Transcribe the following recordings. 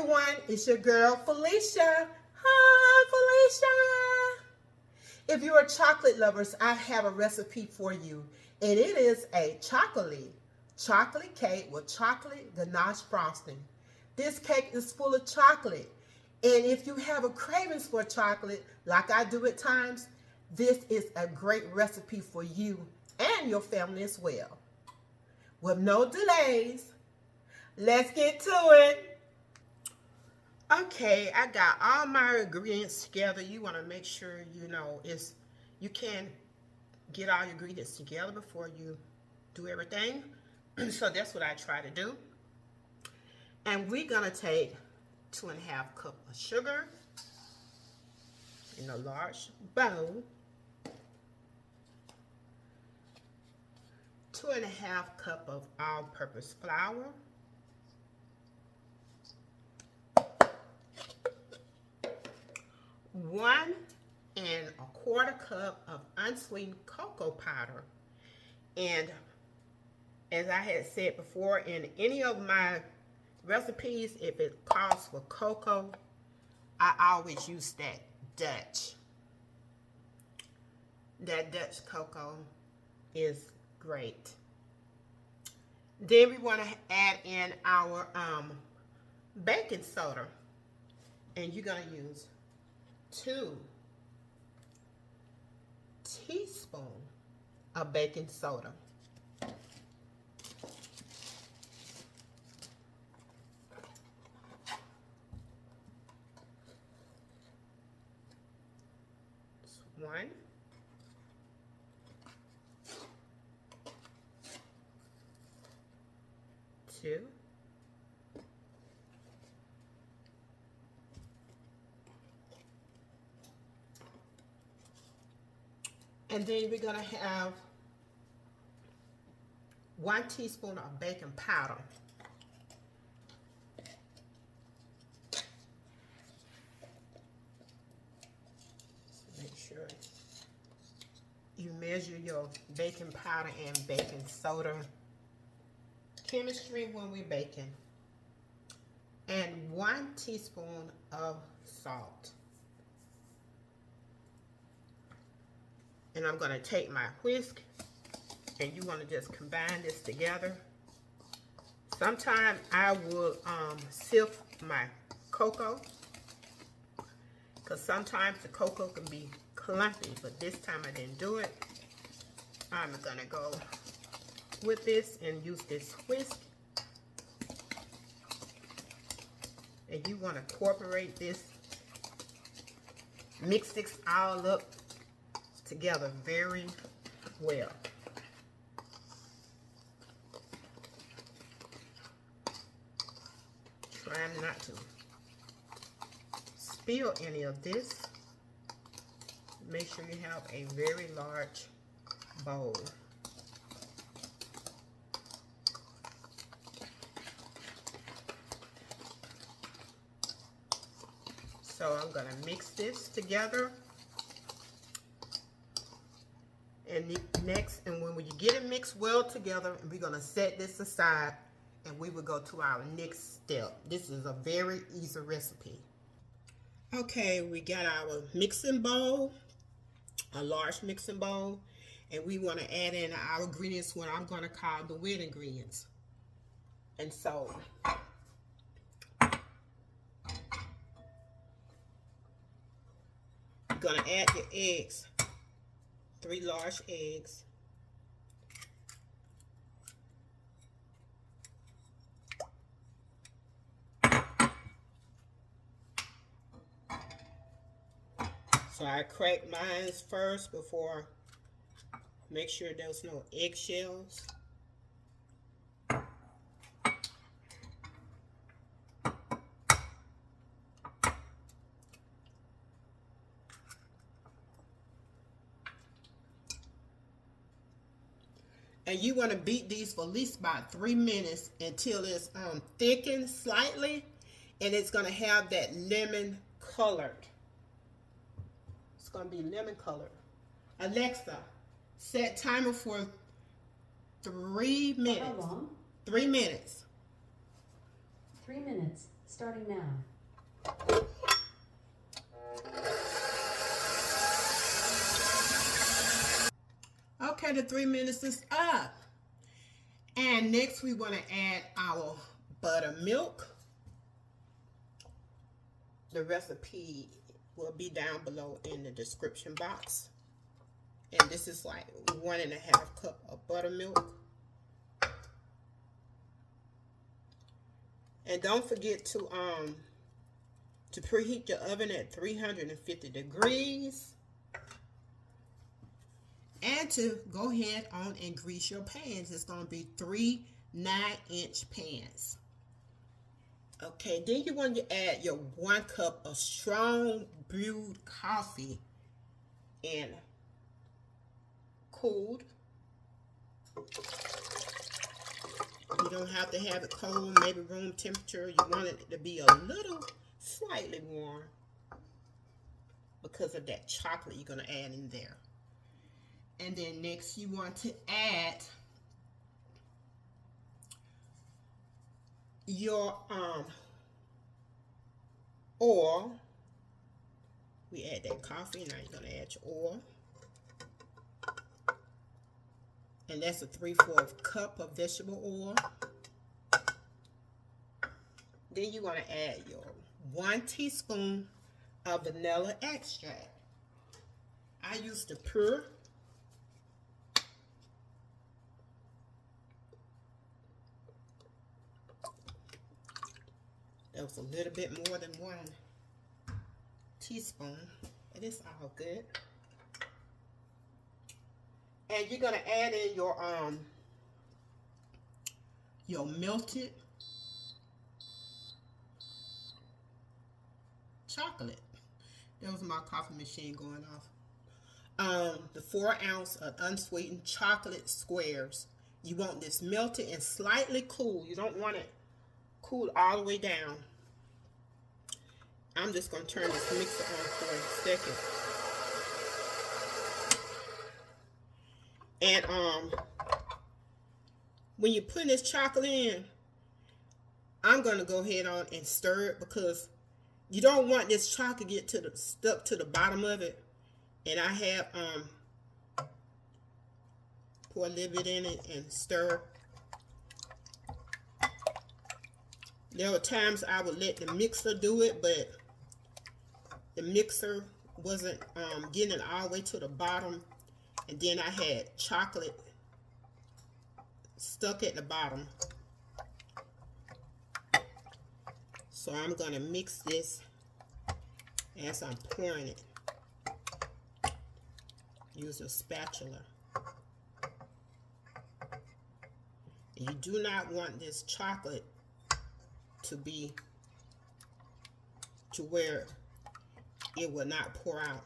everyone, it's your girl Felicia. Hi Felicia. If you are chocolate lovers, I have a recipe for you, and it is a chocolate cake with chocolate ganache frosting. This cake is full of chocolate, and if you have a cravings for chocolate like I do at times, this is a great recipe for you and your family as well. With no delays, let's get to it. Okay, I got all my ingredients together. You want to make sure you can get all your ingredients together before you do everything. So that's what I try to do. And we're gonna take 2.5 cups of sugar in a large bowl. 2.5 cups of all-purpose flour. 1.25 cups of unsweetened cocoa powder. And as I had said before, in any of my recipes, if it calls for cocoa, I always use that Dutch. That Dutch cocoa is great. Then we want to add in our baking soda, and you're going to use 2 teaspoons of baking soda. One, 2, and then we're going to have 1 teaspoon of baking powder. Make sure you measure your baking powder and baking soda chemistry when we're baking. And 1 teaspoon of salt. And I'm going to take my whisk, and you want to just combine this together. Sometimes I will sift my cocoa, because sometimes the cocoa can be clumpy, but this time I didn't do it. I'm going to go with this and use this whisk. And you want to incorporate this, mix this all up together very well. Try not to spill any of this. Make sure you have a very large bowl. So I'm going to mix this together. And next, and when you get it mixed well together, we're going to set this aside, and we will go to our next step. This is a very easy recipe. Okay, we got our mixing bowl, a large mixing bowl, and we want to add in our ingredients, what I'm going to call the wet ingredients. And so you're going to add your eggs, 3 large eggs. So I cracked mine first before, make sure there's no eggshells. And you want to beat these for at least about 3 minutes until it's thickened slightly, and it's going to have that lemon colored. It's going to be lemon colored. Alexa, set timer for 3 minutes. How long? 3 minutes. 3 minutes. Starting now. Okay, the 3 minutes is up. And next we want to add our buttermilk. The recipe will be down below in the description box. And this is like 1.5 cups of buttermilk. And don't forget to preheat your oven at 350 degrees. And to go ahead on and grease your pans. It's going to be 3 9-inch pans. Okay, then you want to add your 1 cup of strong brewed coffee and cooled. You don't have to have it cold, maybe room temperature. You want it to be a little slightly warm because of that chocolate you're going to add in there. And then next you want to add your oil. We add that coffee. Now you're going to add your oil. And that's a 3/4 cup of vegetable oil. Then you're going to add your 1 teaspoon of vanilla extract. I use the pure. That was a little bit more than 1 teaspoon. And it's all good. And you're going to add in your melted chocolate. That was my coffee machine going off. The 4 ounce of unsweetened chocolate squares. You want this melted and slightly cool. You don't want it cool all the way down. I'm just going to turn this mixer on for a second. And when you're putting this chocolate in, I'm going to go ahead on and stir it because you don't want this chocolate to get stuck to the bottom of it. And I have pour a little bit in it and stir. There were times I would let the mixer do it, but the mixer wasn't getting it all the way to the bottom. And then I had chocolate stuck at the bottom. So I'm going to mix this as I'm pouring it. Use a spatula. You do not want this chocolate to be to where it will not pour out.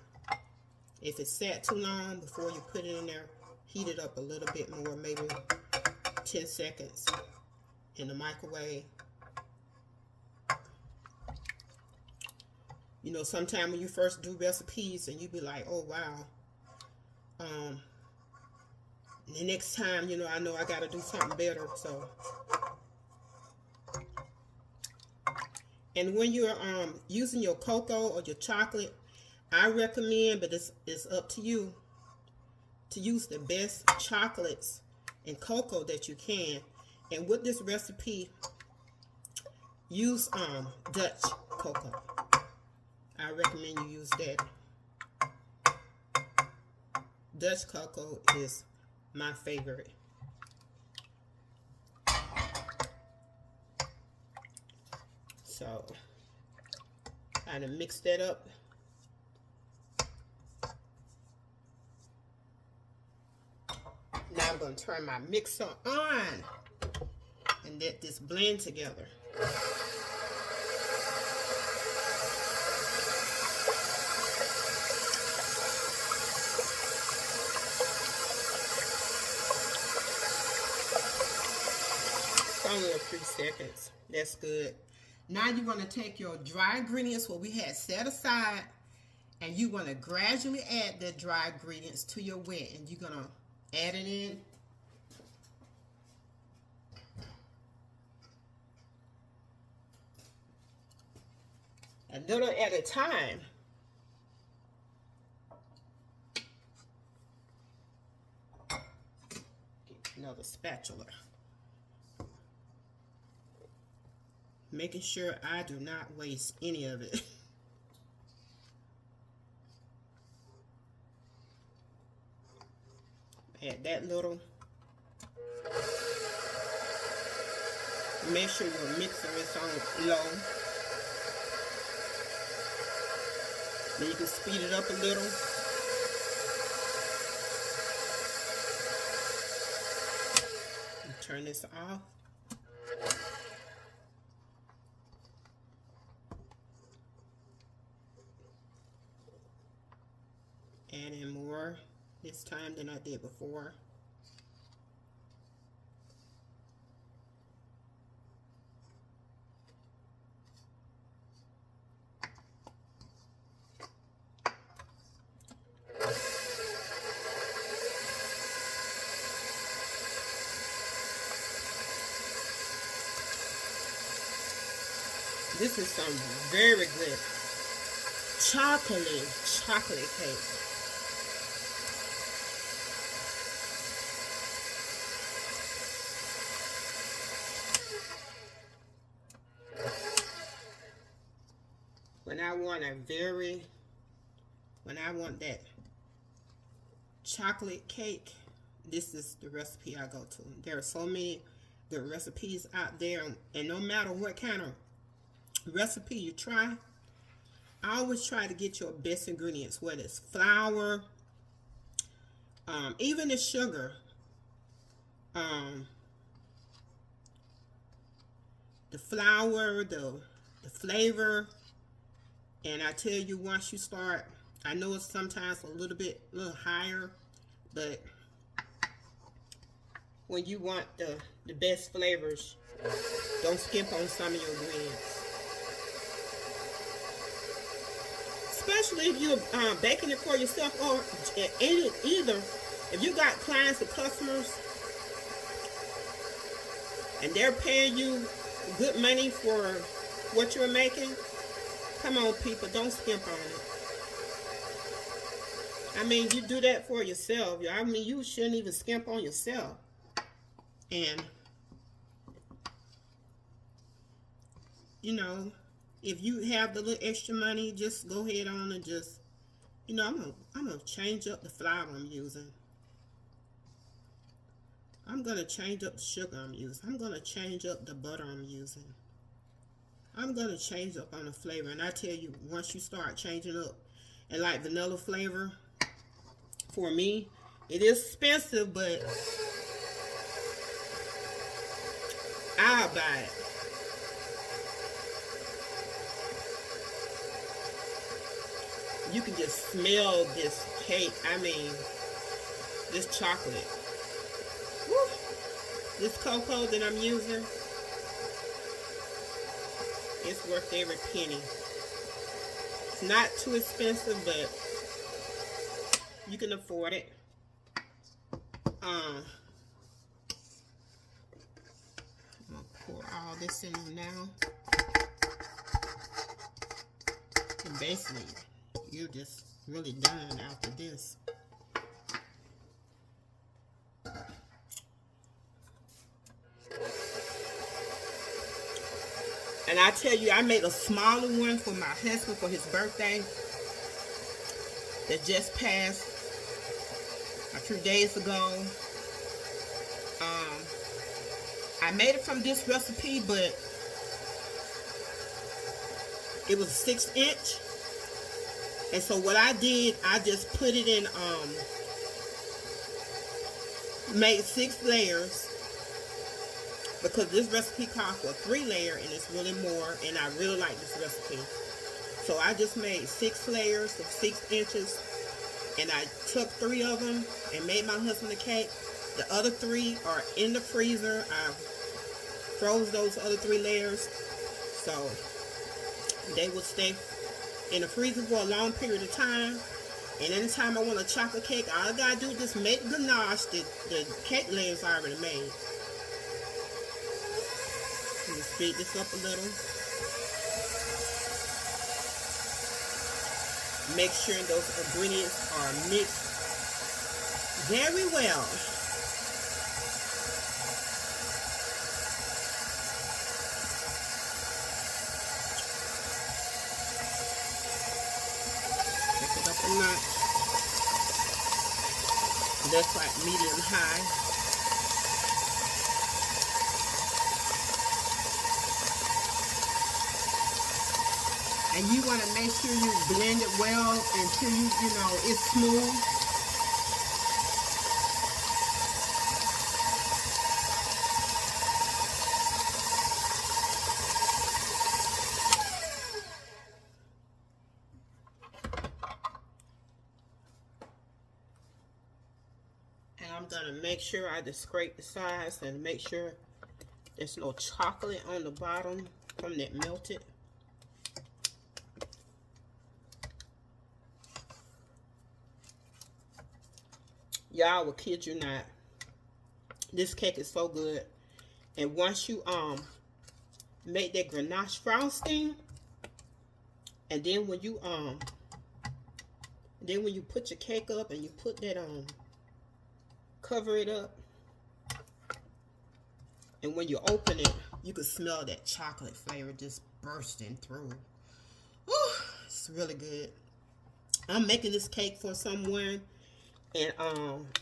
If it sat too long before you put it in there, heat it up a little bit more, maybe 10 seconds in the microwave. You know, sometimes when you first do recipes and you be like, oh wow, the next time, you know, I know I got to do something better. So, and when you're using your cocoa or your chocolate, I recommend, but it's up to you, to use the best chocolates and cocoa that you can. And with this recipe, use Dutch cocoa. I recommend you use that. Dutch cocoa is my favorite. So I done mixed that up. Now I'm going to turn my mixer on and let this blend together. Only a few seconds. That's good. Now you're going to take your dry ingredients, what we had set aside, and you're going to gradually add the dry ingredients to your wet, and you're going to add it in. a little at a time. Get another spatula. Making sure I do not waste any of it. Add that little. Make sure your mixer is on low. Then you can speed it up a little. And turn this off. Add in more this time than I did before. This is some very good chocolate cake. When I want that chocolate cake, this is the recipe I go to. There are so many good recipes out there, and no matter what kind of recipe you try, I always try to get your best ingredients, whether it's flour, even the sugar, the flour, the flavor. And I tell you, once you start, I know it's sometimes a little higher, but when you want the best flavors, don't skimp on some of your ingredients. Especially if you're baking it for yourself, or either if you got clients or customers and they're paying you good money for what you're making. Come on, people, don't skimp on it. I mean, you do that for yourself. I mean, you shouldn't even skimp on yourself. And, you know, if you have the little extra money, just go ahead on and just, you know, I'm gonna change up the flour I'm using. I'm gonna change up the sugar I'm using. I'm gonna change up the butter I'm using. I'm going to change up on the flavor. And I tell you, once you start changing up, and like vanilla flavor, for me, it is expensive, but I'll buy it. You can just smell this cake. I mean, this chocolate. Woo. This cocoa that I'm using, it's worth every penny. It's not too expensive, but you can afford it. I'm gonna pour all this in now. And basically, you're just really done after this. And I tell you, I made a smaller one for my husband for his birthday that just passed a few days ago. I made it from this recipe, but it was 6-inch. And so what I did, I just put it in, made 6 layers. Because this recipe calls for a 3-layer, and it's really more, and I really like this recipe. So I just made 6 layers of 6 inches, and I took 3 of them and made my husband a cake. The other 3 are in the freezer. I froze those other 3 layers, so they will stay in the freezer for a long period of time. And anytime I want a chocolate cake, all I gotta do is just make ganache. The cake layers are already made. Let me speed this up a little. Make sure those ingredients are mixed very well. Pick it up a notch. That's like medium high. And you want to make sure you blend it well until you know, it's smooth. And I'm going to make sure I just scrape the sides and make sure there's no chocolate on the bottom from that melted. Y'all will kid you not. This cake is so good. And once you make that ganache frosting, and then when you put your cake up and you put that cover it up, and when you open it, you can smell that chocolate flavor just bursting through. Ooh, it's really good. I'm making this cake for someone, and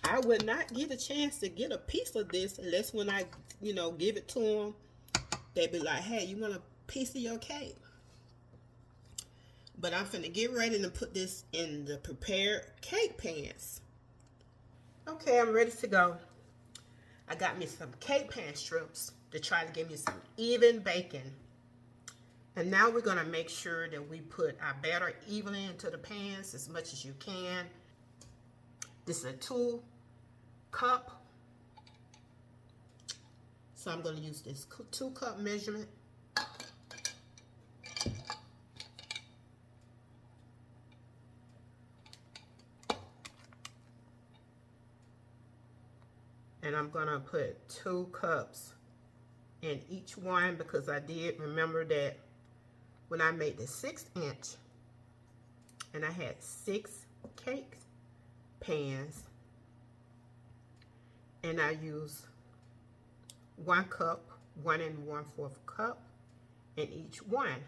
I would not get a chance to get a piece of this unless when I, you know, give it to them, they'd be like, hey, you want a piece of your cake? But I'm finna get ready to put this in the prepared cake pans. Okay, I'm ready to go. I got me some cake pan strips to try to give me some even baking. And now we're gonna make sure that we put our batter evenly into the pans as much as you can. This is a 2 cup. So I'm gonna use this 2 cup measurement. And I'm gonna put 2 cups in each one because I did remember that when I made the 6-inch and I had 6 cake pans and I used 1 cup, 1 1/4 cup in each one.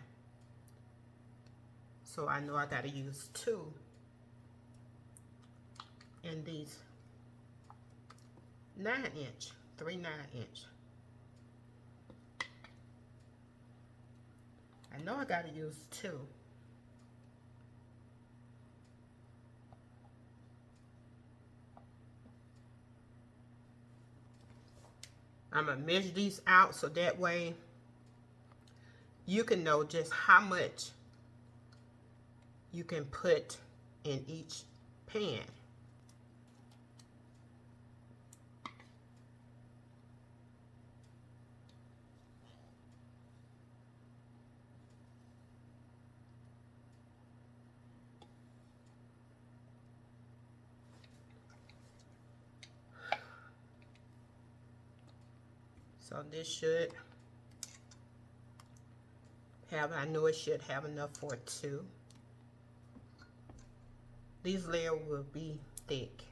So I know I gotta use 2 in these 9-inch, 3 9-inch. I know I gotta use 2. I'm gonna measure these out so that way you can know just how much you can put in each pan. So this should have, I know it should have enough for 2. These layers will be thick.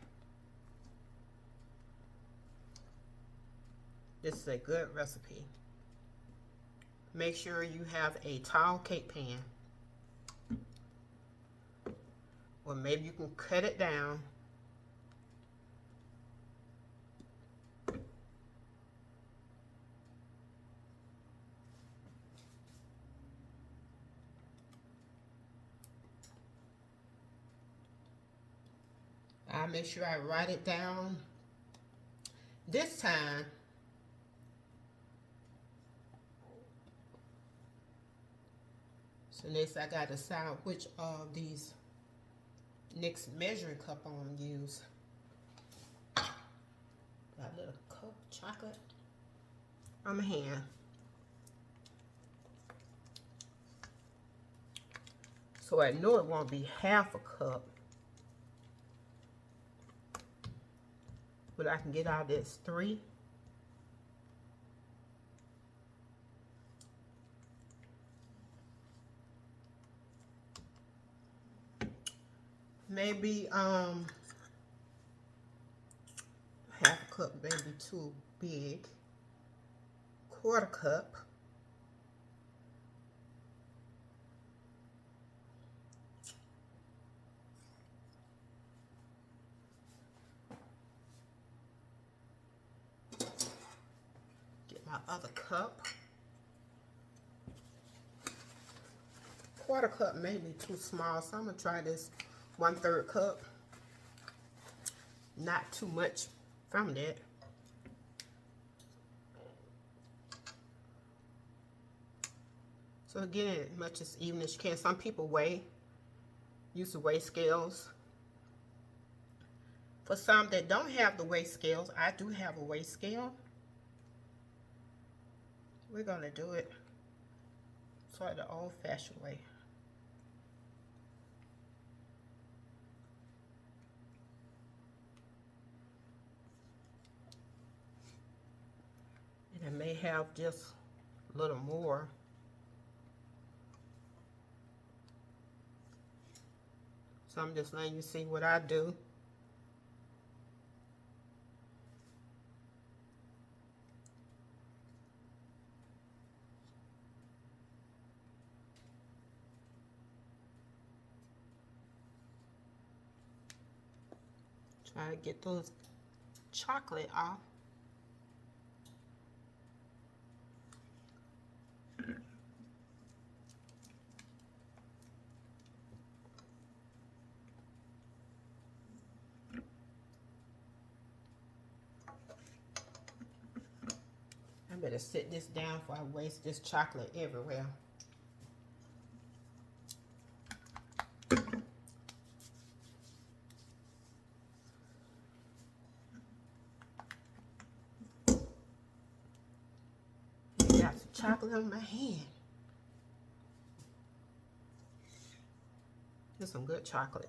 This is a good recipe. Make sure you have a tall cake pan. Or maybe you can cut it down. I'll make sure I write it down this time. So next I got to decide which of these next measuring cup I'm going to use. Got a little cup of chocolate on my hand. So I know it won't be half a cup. But I can get out this 3. maybe half a cup, maybe too big. Quarter cup. Get my other cup. Quarter cup may be too small, so I'm gonna try this 1/3 cup. Not too much from that. So get it as much as even as you can. Some people use the weigh scales. For some that don't have the weigh scales, I do have a weigh scale. We're gonna do it sort of the old-fashioned way. And it may have just a little more. So I'm just letting you see what I do. Try to get those chocolate off. I better sit this down before I waste this chocolate everywhere. Got some chocolate on my hand. This is some good chocolate.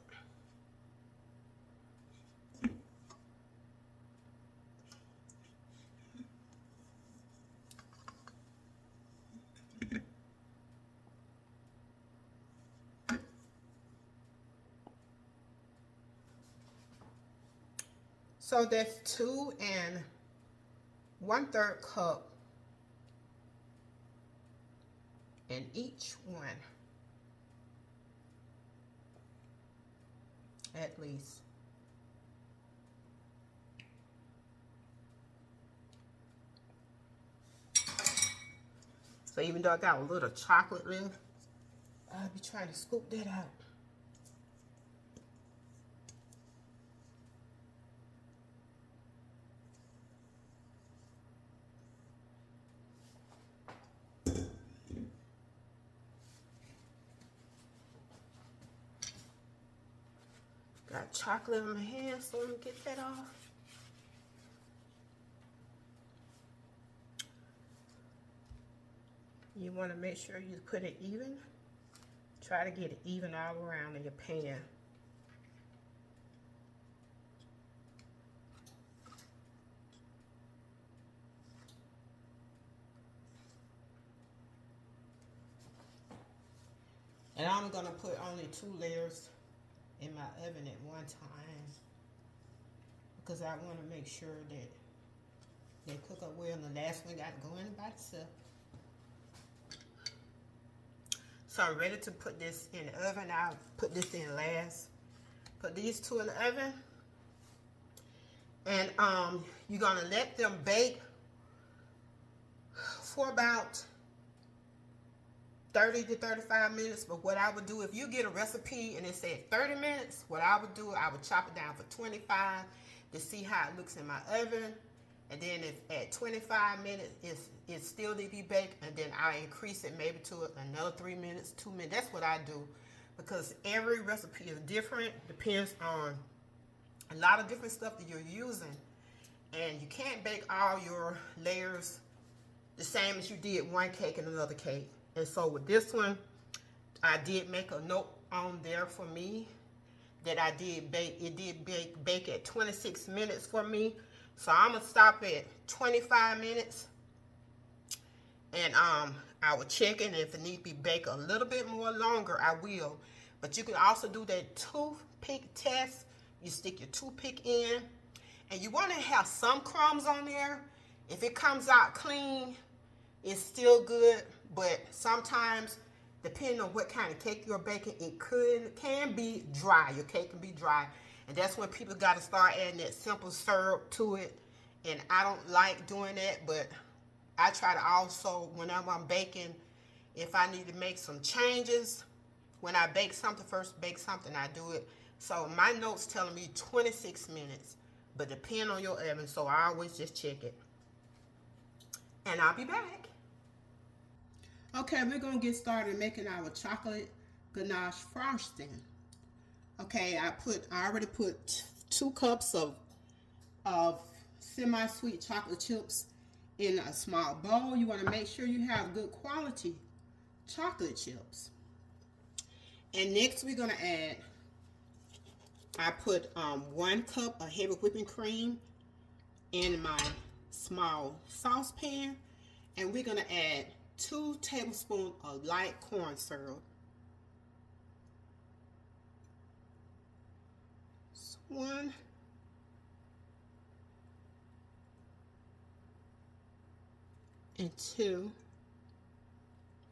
So that's 2 1/3 cup in each one, at least. So even though I got a little chocolate left, I'll be trying to scoop that out. Got chocolate on my hand, so let me get that off. You want to make sure you put it even. Try to get it even all around in your pan. And I'm going to put only 2 layers in my oven at one time, because I want to make sure that they cook up well, and the last one got to go in by itself. So I'm ready to put this in the oven. I'll put this in last. Put these 2 in the oven, and you're gonna let them bake for about 30 to 35 minutes. But what I would do, if you get a recipe and it said 30 minutes, what I would do, I would chop it down for 25 to see how it looks in my oven. And then if at 25 minutes it still need to be baked, and then I increase it maybe to another 3 minutes, 2 minutes. That's what I do, because every recipe is different. Depends on a lot of different stuff that you're using, and you can't bake all your layers the same as you did one cake and another cake. And so with this one, I did make a note on there for me that I did bake. It did bake at 26 minutes for me. So I'm gonna stop at 25 minutes, and I will check it. If it need to be baked a little bit more longer, I will. But you can also do that toothpick test. You stick your toothpick in, and you want to have some crumbs on there. If it comes out clean, it's still good, but sometimes, depending on what kind of cake you're baking, it can be dry. Your cake can be dry, and that's when people got to start adding that simple syrup to it, and I don't like doing that, but I try to also, whenever I'm baking, if I need to make some changes, when I bake something, I do it. So my notes telling me 26 minutes, but depend on your oven, so I always just check it. And I'll be back. Okay, we're going to get started making our chocolate ganache frosting. Okay, I already put 2 cups of semi-sweet chocolate chips in a small bowl. You want to make sure you have good quality chocolate chips. And next we're going to add, I put 1 cup of heavy whipping cream in my small saucepan, and we're going to add 2 tablespoons of light corn syrup. 1. And 2.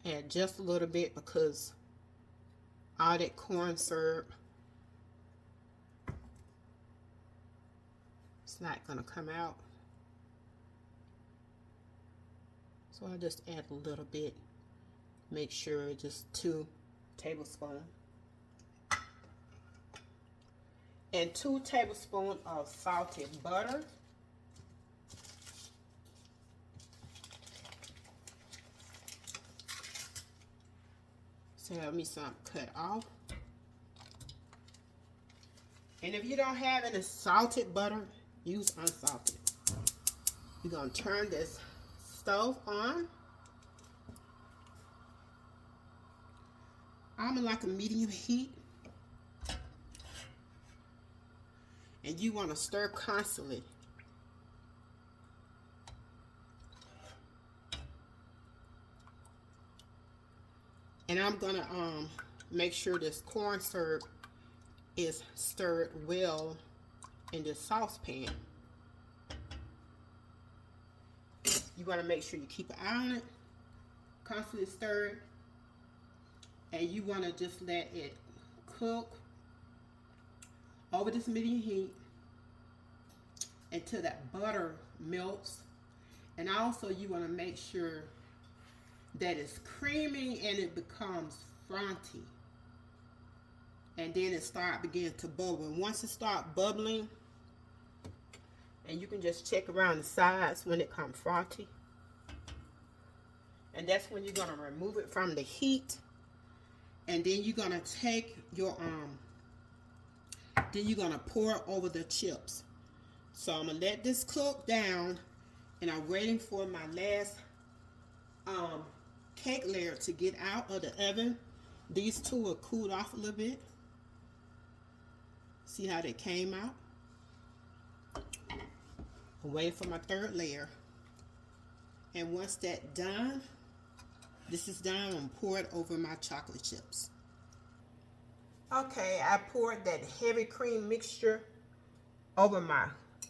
Add just a little bit because all that corn syrup, it's not going to come out. So I just add a little bit. Make sure just 2 tablespoons. And 2 tablespoons of salted butter. So have me some cut off. And if you don't have any salted butter, use unsalted. You're going to turn this stove on. I'm in like a medium heat. And you want to stir constantly. And I'm going to make sure this corn syrup is stirred well in this saucepan. You want to make sure you keep an eye on it, constantly stir it, and you want to just let it cook over this medium heat until that butter melts. And also you want to make sure that it's creamy and it becomes frothy. And then it begin to bubble. And once it starts bubbling, and you can just check around the sides when it comes frothy. And that's when you're going to remove it from the heat. And then you're going to take your, then you're going to pour over the chips. So I'm going to let this cook down. And I'm waiting for my last cake layer to get out of the oven. These 2 are cooled off a little bit. See how they came out? I'm waiting for my 3rd layer. And once that's done, this is done, I'm going to pour it over my chocolate chips. Okay, I poured that heavy cream mixture over my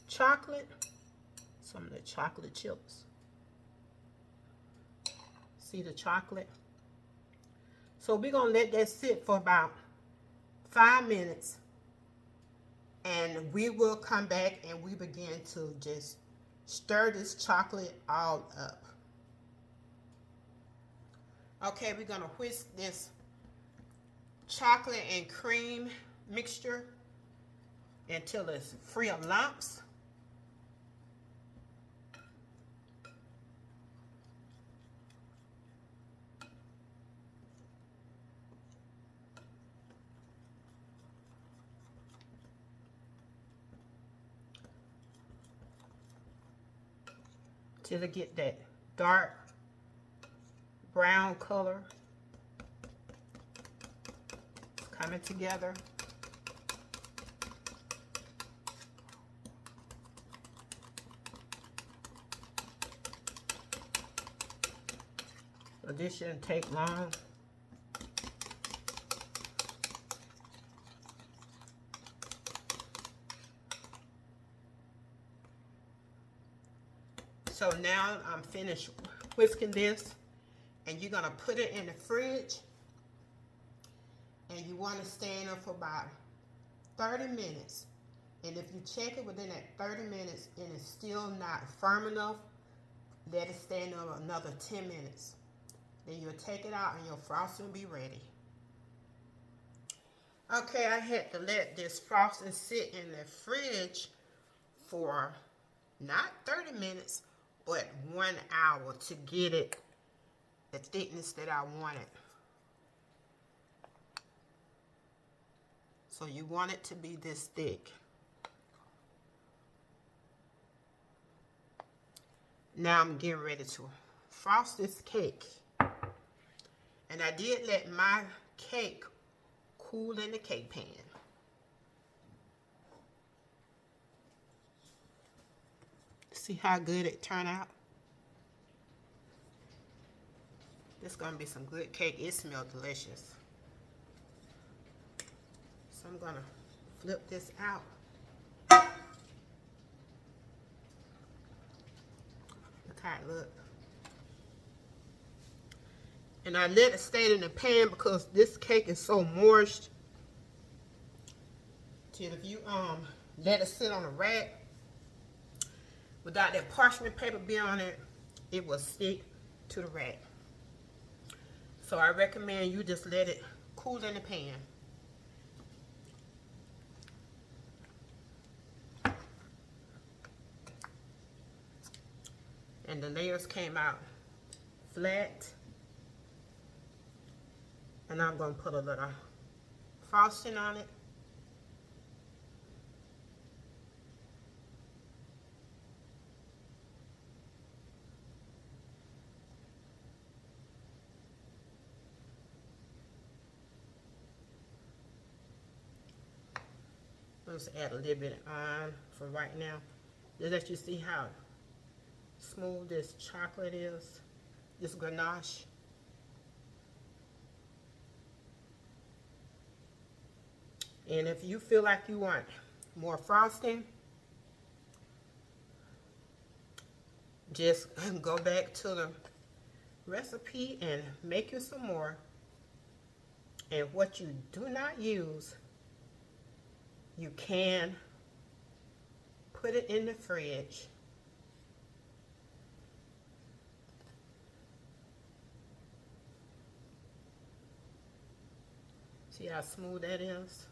chocolate. Some of the chocolate chips. See the chocolate? So we're going to let that sit for about 5 minutes. And we will come back and we begin to just stir this chocolate all up. Okay, we're going to whisk this chocolate and cream mixture until it's free of lumps. Till I get that dark brown color coming together. So this shouldn't take long. So now I'm finished whisking this, and you're gonna put it in the fridge, and you want to stand up for about 30 minutes. And if you check it within that 30 minutes and it's still not firm enough, let it stand up another 10 minutes. Then you'll take it out and your frosting will be ready. Okay, I had to let this frosting sit in the fridge for not 30 minutes, but 1 hour to get it the thickness that I wanted. So you want it to be this thick. Now I'm getting ready to frost this cake. And I did let my cake cool in the cake pan. See how good it turned out? This is going to be some good cake. It smells delicious. So I'm going to flip this out. Look how it looks. And I let it stay in the pan because this cake is so moist. Till if you let it sit on a rack without that parchment paper being on it, it will stick to the rack. So I recommend you just let it cool in the pan. And the layers came out flat. And I'm going to put a little frosting on it. Let's add a little bit on for right now. Just let you see how smooth this chocolate is, this ganache. And if you feel like you want more frosting, just go back to the recipe and make you some more. And what you do not use, you can put it in the fridge. See how smooth that is?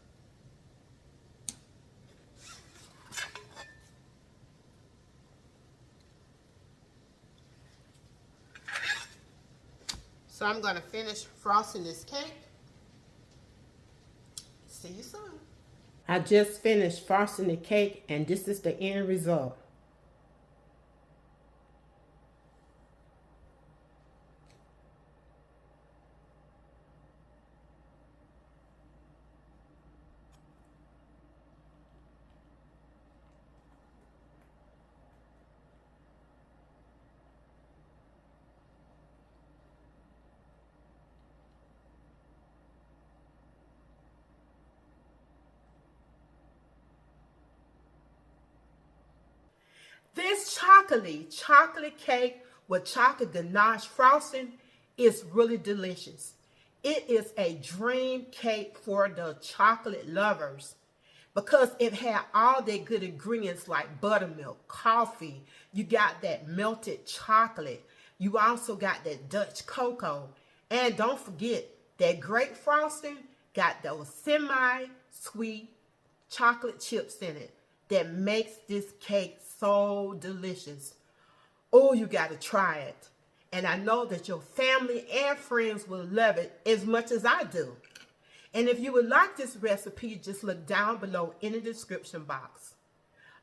So I'm going to finish frosting this cake. See you soon. I just finished frosting the cake, and this is the end result. This chocolate cake with chocolate ganache frosting is really delicious. It is a dream cake for the chocolate lovers because it had all the good ingredients like buttermilk, coffee. You got that melted chocolate. You also got that Dutch cocoa. And don't forget that great frosting got those semi-sweet chocolate chips in it that makes this cake so delicious. Oh, you got to try it. And I know that your family and friends will love it as much as I do. And if you would like this recipe, just look down below in the description box.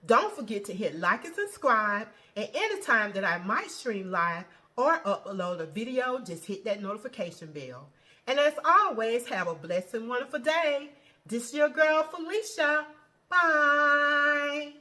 Don't forget to hit like and subscribe. And anytime that I might stream live or upload a video, just hit that notification bell. And as always, have a blessed and wonderful day. This is your girl, Felicia. Bye.